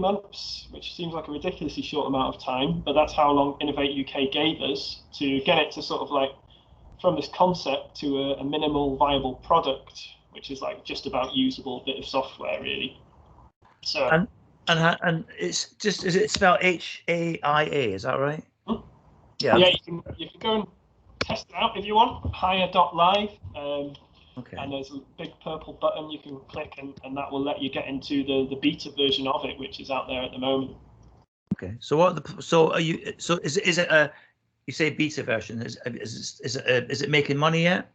months, which seems like a ridiculously short amount of time, but that's how long Innovate UK gave us to get it to sort of like from this concept to a minimal viable product, which is like just about usable bit of software really. So and it's just, is it spelled HAIA? Is that right? Yeah, you can go and test it out if you want. Hire.live. Okay. And there's a big purple button you can click, and that will let you get into the beta version of it, which is out there at the moment. Okay. So is it a, you say beta version? Is it making money yet?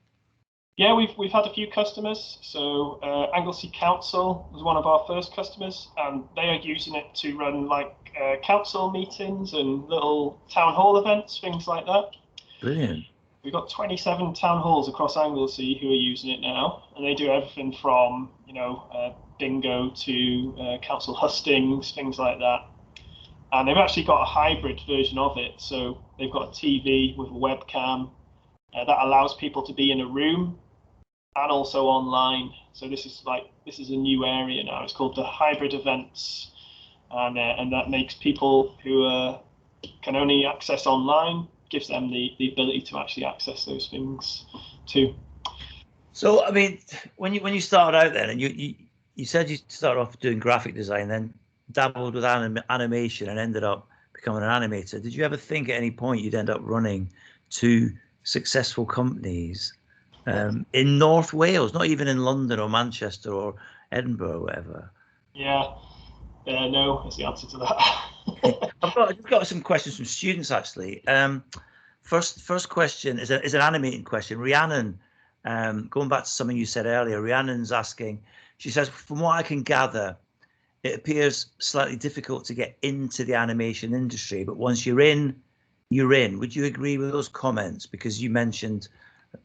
Yeah, we've had a few customers. So Anglesey Council was one of our first customers, and they are using it to run like council meetings and little town hall events, things like that. Brilliant. We've got 27 town halls across Anglesey who are using it now, and they do everything from bingo to council hustings, things like that. And they've actually got a hybrid version of it. So they've got a TV with a webcam that allows people to be in a room and also online. So this is a new area now. It's called the hybrid events, and that makes people who can only access online, gives them the ability to actually access those things too. So I mean, when you started out then, and you said you started off doing graphic design, then dabbled with animation and ended up becoming an animator. Did you ever think at any point you'd end up running 2 successful companies in North Wales, not even in London or Manchester or Edinburgh or whatever? Yeah, no, that's the answer to that. I've just got some questions from students actually. First question is an animating question. Rhiannon, going back to something you said earlier, Rhiannon's asking. She says, from what I can gather, it appears slightly difficult to get into the animation industry, but once you're in, you're in. Would you agree with those comments? Because you mentioned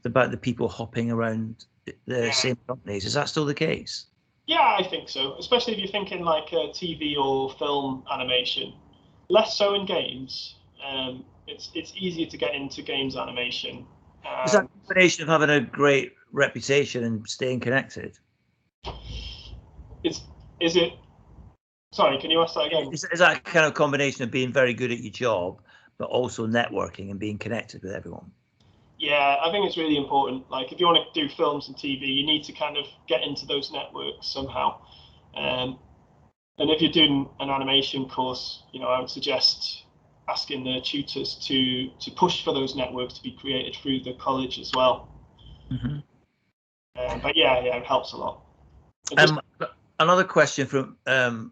about the people hopping around the same companies. Is that still the case? Yeah, I think so. Especially if you're thinking like TV or film animation. Less so in games. It's easier to get into games animation. Is that a combination of having a great reputation and staying connected? Is it? Sorry, can you ask that again? Is that kind of combination of being very good at your job, but also networking and being connected with everyone? Yeah, I think it's really important. Like, if you want to do films and TV, you need to kind of get into those networks somehow. And if you're doing an animation course, I would suggest asking the tutors to push for those networks to be created through the college as well. Mm-hmm. But yeah, it helps a lot. Another question from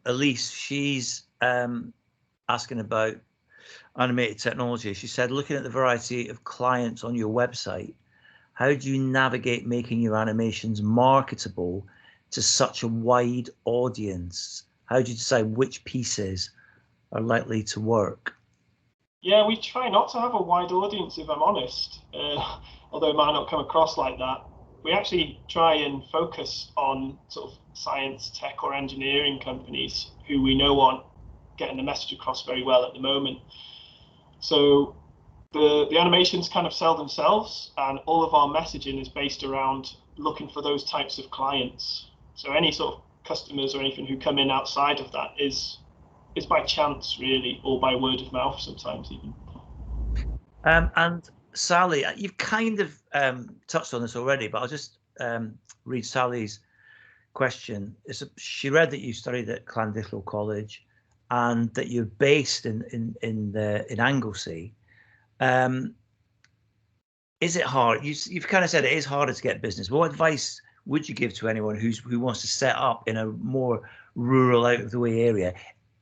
Elise. She's asking about animated technology. She said, looking at the variety of clients on your website, how do you navigate making your animations marketable to such a wide audience? How do you decide which pieces are likely to work? Yeah, we try not to have a wide audience, if I'm honest, although it might not come across like that. We actually try and focus on sort of science, tech or engineering companies who we know aren't getting the message across very well at the moment. So the animations kind of sell themselves, and all of our messaging is based around looking for those types of clients. So any sort of customers or anything who come in outside of that is by chance really, or by word of mouth sometimes even. And Sally, you've kind of touched on this already, but I'll just read Sally's question. She read that you studied at Glyndwr College and that you're based in Anglesey. Is it hard? You've kind of said it is harder to get business. What advice would you give to anyone who wants to set up in a more rural, out of the way area,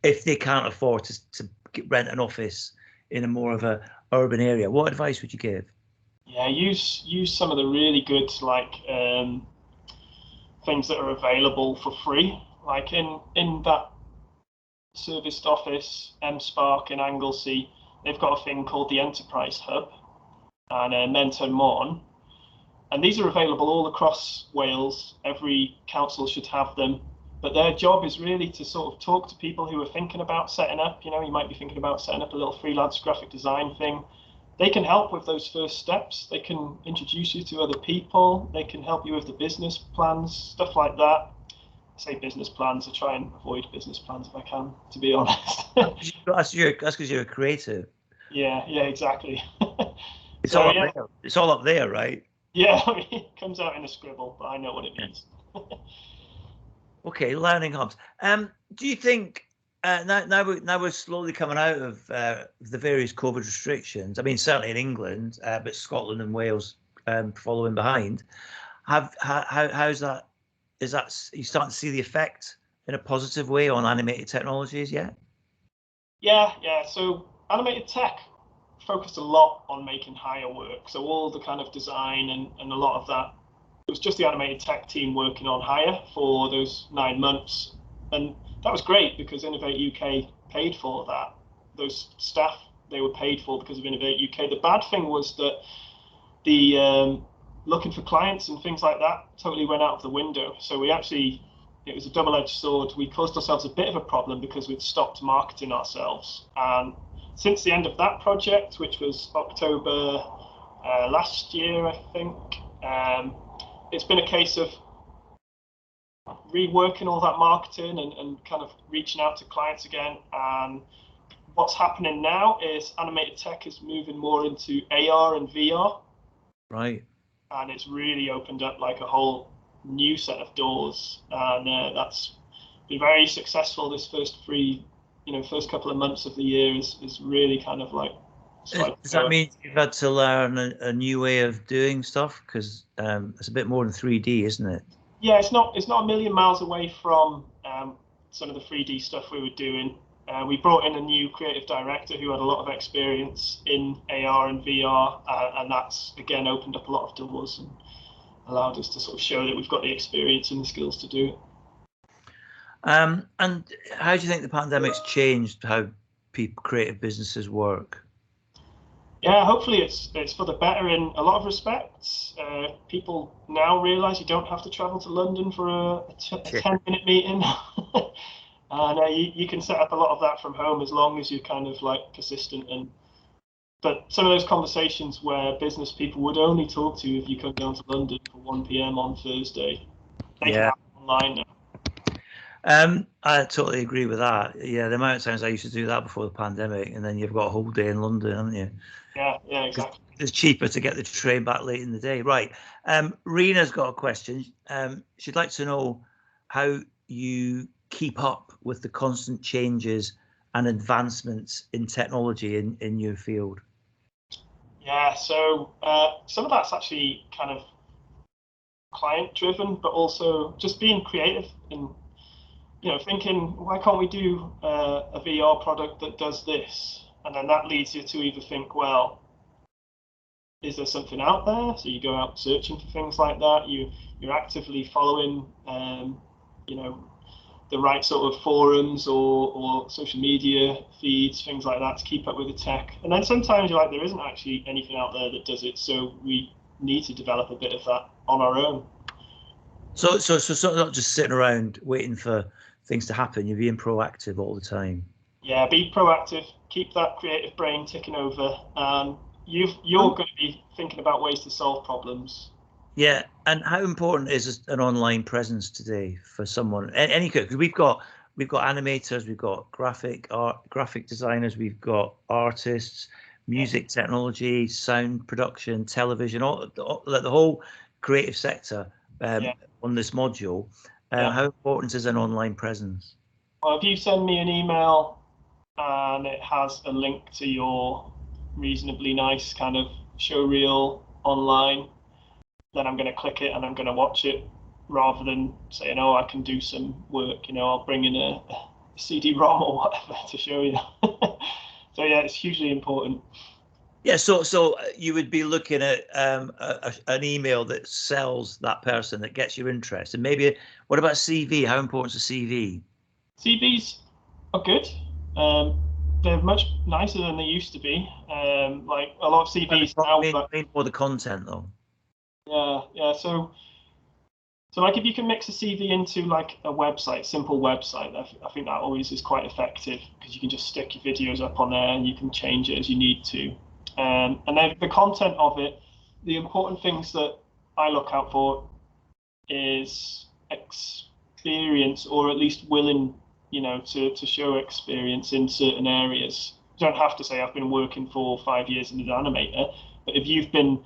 if they can't afford to rent an office in a more of a urban area? What advice would you give? Yeah, use some of the really good things that are available for free. Like in that serviced office, Spark in Anglesey, they've got a thing called the Enterprise Hub and Mentor Mon. And these are available all across Wales. Every council should have them. But their job is really to sort of talk to people who are thinking about setting up. You might be thinking about setting up a little freelance graphic design thing. They can help with those first steps. They can introduce you to other people. They can help you with the business plans, stuff like that. I say business plans. I try and avoid business plans if I can, to be honest. That's because you're a creative. Yeah, exactly. It's all up there. It's all up there, right? Yeah, it comes out in a scribble, but I know what it means. Okay, learning hubs. Do you think now we're slowly coming out of the various COVID restrictions? I mean, certainly in England, but Scotland and Wales following behind. How's that? Are you starting to see the effect in a positive way on animated technologies yet? Yeah. So animated tech focused a lot on making hire work. So all the kind of design and a lot of that, it was just the animated tech team working on hire for those 9 months. And that was great because Innovate UK paid for that. Those staff, they were paid for because of Innovate UK. The bad thing was that the looking for clients and things like that totally went out of the window. So it was a double-edged sword. We caused ourselves a bit of a problem because we'd stopped marketing ourselves. And since the end of that project, which was October last year, I think, it's been a case of reworking all that marketing and kind of reaching out to clients again. And what's happening now is animated tech is moving more into AR and VR. Right. And it's really opened up like a whole new set of doors. And that's been very successful. This first couple of months of the year is really kind of like. Does that mean you've had to learn a new way of doing stuff? Because it's a bit more than 3D, isn't it? Yeah, it's not a million miles away from some of the 3D stuff we were doing. We brought in a new creative director who had a lot of experience in AR and VR, and that's again opened up a lot of doors and allowed us to sort of show that we've got the experience and the skills to do it. And how do you think the pandemic's changed how creative businesses work? Yeah, hopefully it's for the better in a lot of respects. People now realise you don't have to travel to London for a 10-minute meeting. And you can set up a lot of that from home as long as you're kind of like persistent. But some of those conversations where business people would only talk to you if you come down to London for 1 p.m. on Thursday, they can happen online now. I totally agree with that. Yeah, the amount of times I used to do that before the pandemic, and then you've got a whole day in London, haven't you? Yeah, exactly. It's cheaper to get the train back late in the day. Right. Rena's got a question. She'd like to know how you keep up with the constant changes and advancements in technology in your field. Yeah, so some of that's actually kind of client driven, but also just being creative and thinking, why can't we do a VR product that does this? And then that leads you to either think, well, is there something out there? So you go out searching for things like that. You're actively following, the right sort of forums or social media feeds, things like that to keep up with the tech. And then sometimes you're like, there isn't actually anything out there that does it, so we need to develop a bit of that on our own. So not just sitting around waiting for things to happen. You're being proactive all the time. Yeah, be proactive. Keep that creative brain ticking over. You're going to be thinking about ways to solve problems. Yeah, and how important is an online presence today for someone? Because we've got animators, we've got graphic designers, we've got artists, music technology, sound production, television, the whole creative sector on this module. How important is an online presence? Well, if you send me an email and it has a link to your reasonably nice kind of show reel online, then I'm going to click it and I'm going to watch it rather than saying, oh, I can do some work, I'll bring in a CD-ROM or whatever to show you. So yeah, it's hugely important. Yeah, so you would be looking at an email that sells that person, that gets your interest, and maybe what about CV? How important is a CV? CVs are good. They're much nicer than they used to be. Like a lot of CVs now. Main more the content though. Yeah. So like if you can mix a CV into like a website, simple website, I think that always is quite effective, because you can just stick your videos up on there and you can change it as you need to. And then the content of it, the important things that I look out for is experience, or at least willing, to show experience in certain areas. You don't have to say I've been working for 5 years as an animator, but if you've been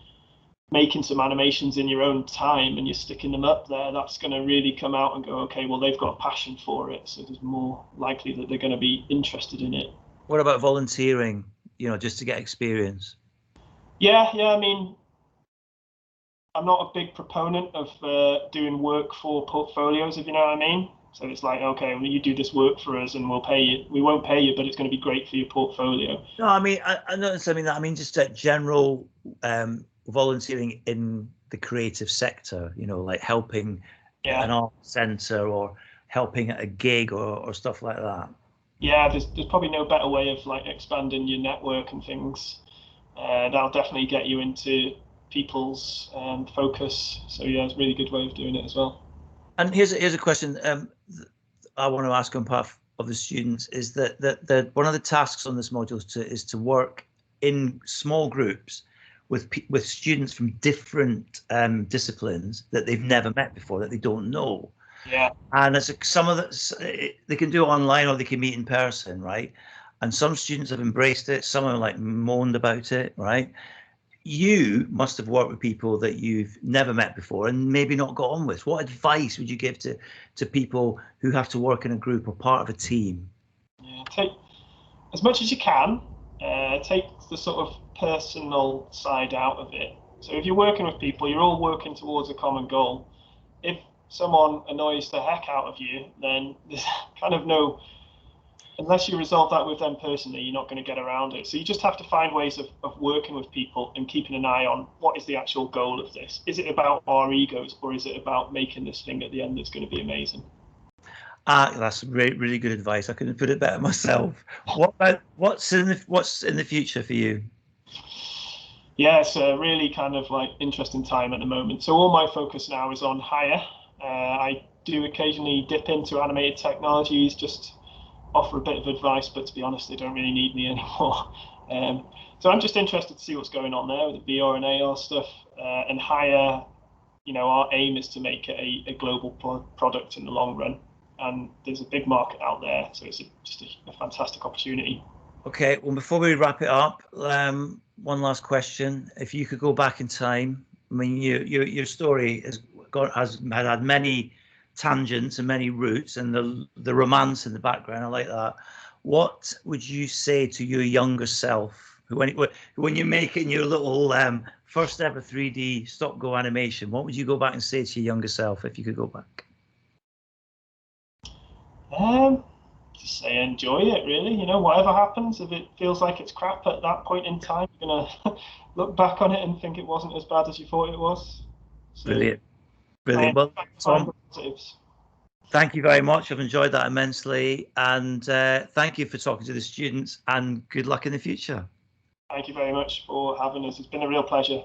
making some animations in your own time and you're sticking them up there, that's going to really come out and go, okay, well, they've got a passion for it, so there's more likely that they're going to be interested in it. What about volunteering, just to get experience? Yeah, I mean, I'm not a big proponent of doing work for portfolios, if you know what I mean. So it's like, okay, well, you do this work for us and we'll pay you. We won't pay you, but it's going to be great for your portfolio. No, I mean, I don't necessarily mean that. I mean, just a general volunteering in the creative sector, like helping an art centre or helping at a gig or stuff like that. Yeah, there's probably no better way of like expanding your network and things. That'll definitely get you into people's focus. So yeah, it's a really good way of doing it as well. And here's a question I want to ask on behalf of the students, is that one of the tasks on this module is to work in small groups with students from different disciplines that they've never met before, that they don't know. Yeah. And some of they can do it online or they can meet in person, right? And some students have embraced it. Some have like moaned about it, right? You must have worked with people that you've never met before and maybe not got on with. What advice would you give to people who have to work in a group or part of a team? Yeah, take as much as you can. Take the sort of personal side out of it. So if you're working with people, you're all working towards a common goal. If someone annoys the heck out of you, then there's kind of no, unless you resolve that with them personally, you're not going to get around it. So you just have to find ways of working with people and keeping an eye on what is the actual goal of this. Is it about our egos, or is it about making this thing at the end that's going to be amazing? That's really good advice. I couldn't put it better myself. What's in the future for you? Yeah, it's a really kind of like interesting time at the moment. So all my focus now is on hire. I do occasionally dip into animated technologies, just offer a bit of advice, but to be honest, they don't really need me anymore. So I'm just interested to see what's going on there with the VR and AR stuff. And hire, our aim is to make it a global product in the long run. And there's a big market out there, so it's just a fantastic opportunity. Okay, well, before we wrap it up, one last question. If you could go back in time, I mean, your story has had many tangents and many routes, and the romance in the background, I like that. What would you say to your younger self when you're making your little first ever 3D stop go animation? What would you go back and say to your younger self if you could go back? Just say enjoy it, really. Whatever happens, if it feels like it's crap at that point in time, you're gonna look back on it and think it wasn't as bad as you thought it was. So, Brilliant. Well, Tom, thank you very much. I've enjoyed that immensely, and thank you for talking to the students, and good luck in the future. Thank you very much for having us. It's been a real pleasure.